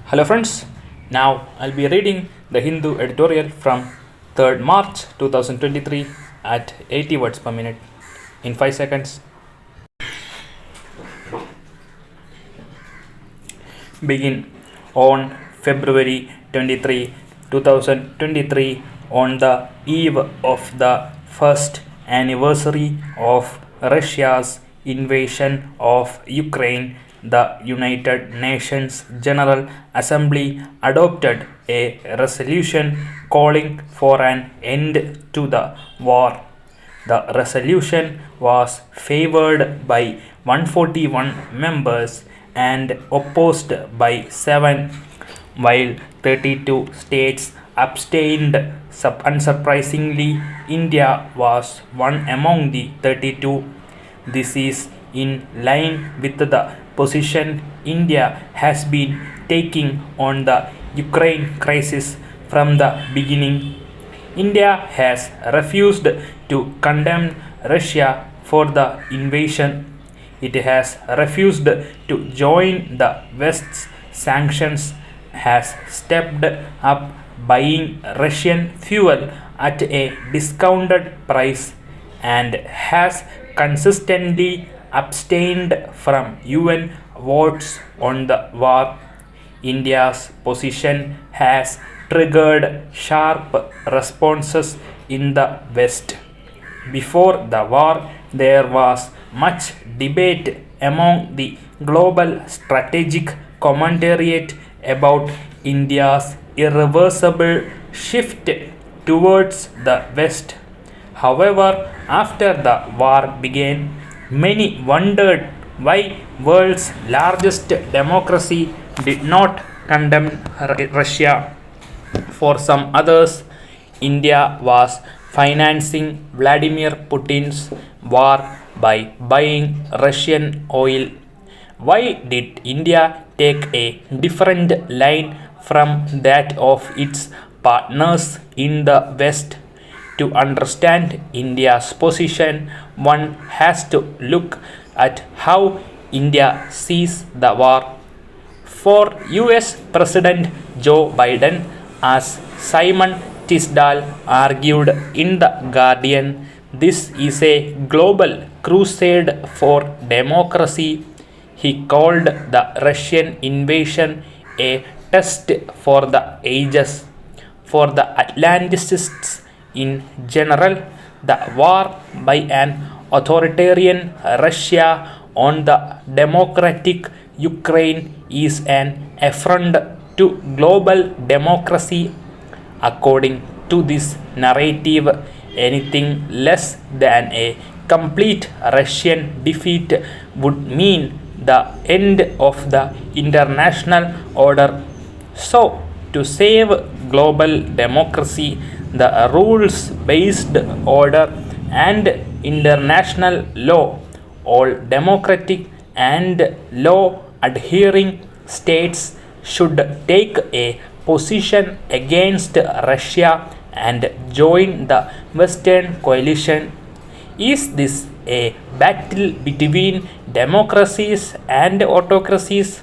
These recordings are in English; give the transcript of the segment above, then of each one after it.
Hello friends, now I'll be reading the Hindu editorial from 3rd March 2023 at 80 words per minute in 5 seconds. Begin on February 23, 2023 on the eve of the first anniversary of Russia's invasion of Ukraine. The United Nations General Assembly adopted a resolution calling for an end to the war. The resolution was favored by 141 members and opposed by 7, while 32 states abstained. Unsurprisingly, India was one among the 32. This is in line with the position India has been taking on the Ukraine crisis from the beginning. India has refused to condemn Russia for the invasion. It has refused to join the West's sanctions, has stepped up buying Russian fuel at a discounted price, and has consistently abstained from UN votes on the war. India's position has triggered sharp responses in the West. Before the war, there was much debate among the global strategic commentariat about India's irreversible shift towards the West. However, after the war began, many wondered why world's largest democracy did not condemn Russia. For some others, India was financing Vladimir Putin's war by buying Russian oil. Why did India take a different line from that of its partners in the West? To understand India's position, one has to look at how India sees the war. For US President Joe Biden, as Simon Tisdall argued in The Guardian, this is a global crusade for democracy. He called the Russian invasion a test for the ages. For the Atlanticists in general, the war by an authoritarian Russia on the democratic Ukraine is an affront to global democracy. According to this narrative, anything less than a complete Russian defeat would mean the end of the international order. So, to save global democracy, the rules-based order and international law, all democratic and law-adhering states should take a position against Russia and join the Western coalition. Is this a battle between democracies and autocracies?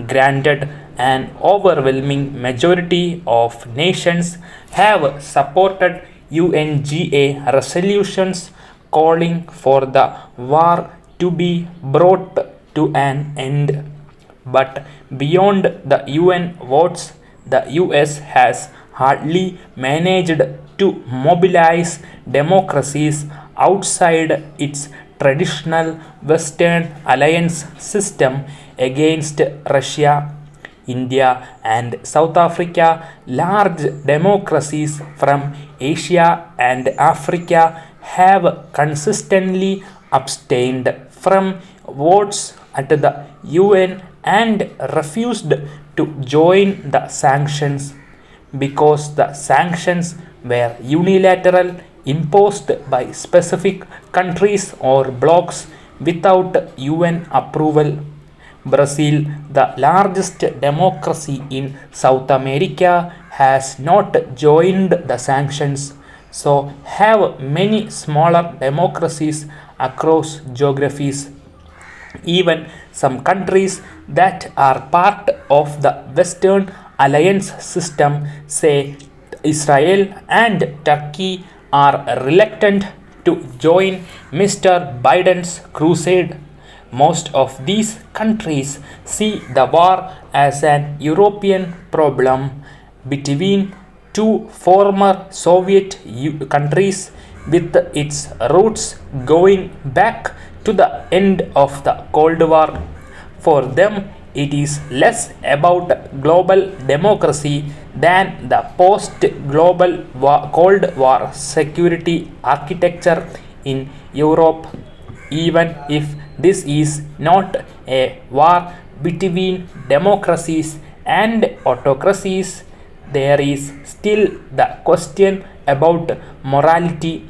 Granted, an overwhelming majority of nations have supported UNGA resolutions calling for the war to be brought to an end. But beyond the UN votes, the US has hardly managed to mobilize democracies outside its traditional Western alliance system against Russia. India and South Africa, large democracies from Asia and Africa, have consistently abstained from votes at the UN and refused to join the sanctions because the sanctions were unilateral, imposed by specific countries or blocs without UN approval. Brazil, the largest democracy in South America, has not joined the sanctions. So have many smaller democracies across geographies. Even some countries that are part of the Western alliance system, say Israel and Turkey, are reluctant to join Mr. Biden's crusade. Most of these countries see the war as an European problem between two former Soviet countries, with its roots going back to the end of the Cold War. For them, it is less about global democracy than the post global Cold War security architecture in Europe. Even if this is not a war between democracies and autocracies, there is still the question about morality.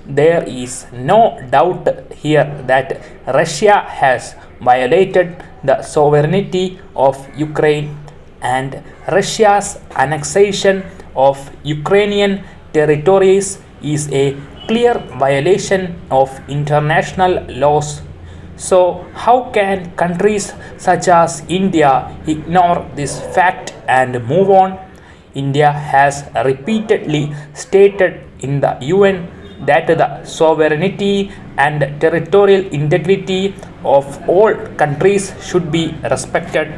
There is no doubt here that Russia has violated the sovereignty of Ukraine, and Russia's annexation of Ukrainian territories is a clear violation of international laws. So, how can countries such as India ignore this fact and move on? India has repeatedly stated in the UN that the sovereignty and territorial integrity of all countries should be respected.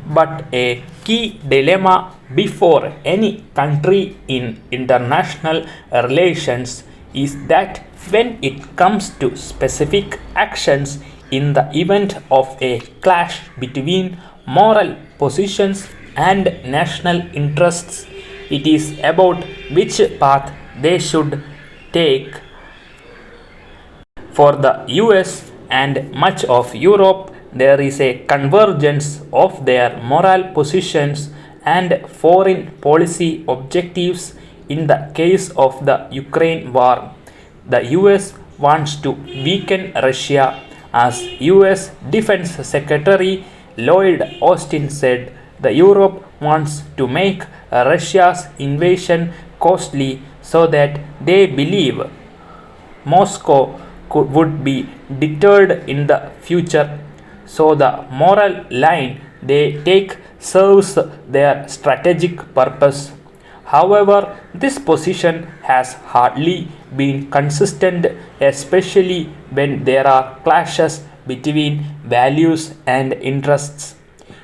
But a key dilemma before any country in international relations is that when it comes to specific actions in the event of a clash between moral positions and national interests, it is about which path they should take. For the US and much of Europe, there is a convergence of their moral positions and foreign policy objectives in the case of the Ukraine war. The US wants to weaken Russia, as US Defense Secretary Lloyd Austin said. The Europe wants to make Russia's invasion costly so that they believe Moscow would be deterred in the future. So the moral line they take serves their strategic purpose. However, this position has hardly been consistent, especially when there are clashes between values and interests.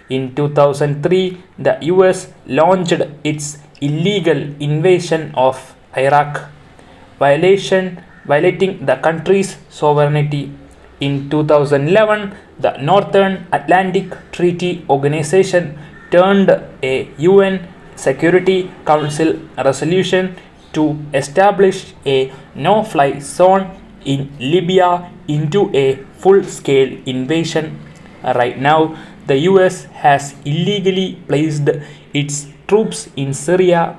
In 2003, the US launched its illegal invasion of Iraq, violating the country's sovereignty. In 2011, the Northern Atlantic Treaty Organization turned a UN Security Council resolution to establish a no-fly zone in Libya into a full-scale invasion. Right now, the US has illegally placed its troops in Syria.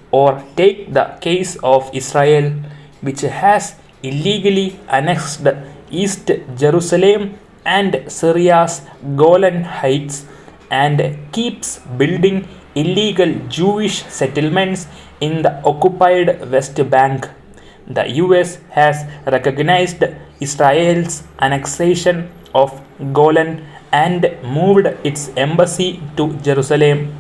Or take the case of Israel, which has illegally annexed East Jerusalem and Syria's Golan Heights and keeps building illegal Jewish settlements in the occupied West Bank. The US has recognized Israel's annexation of Golan and moved its embassy to Jerusalem.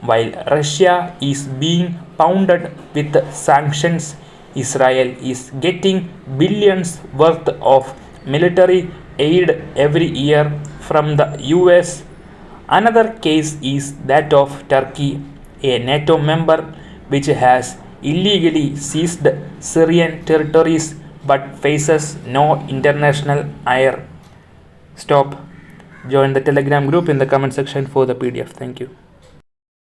While Russia is being pounded with sanctions, Israel is getting billions worth of military aid every year from the US. Another case is that of Turkey, a NATO member which has illegally seized Syrian territories but faces no international ire. Stop. Join the Telegram group in the comment section for the PDF. Thank you.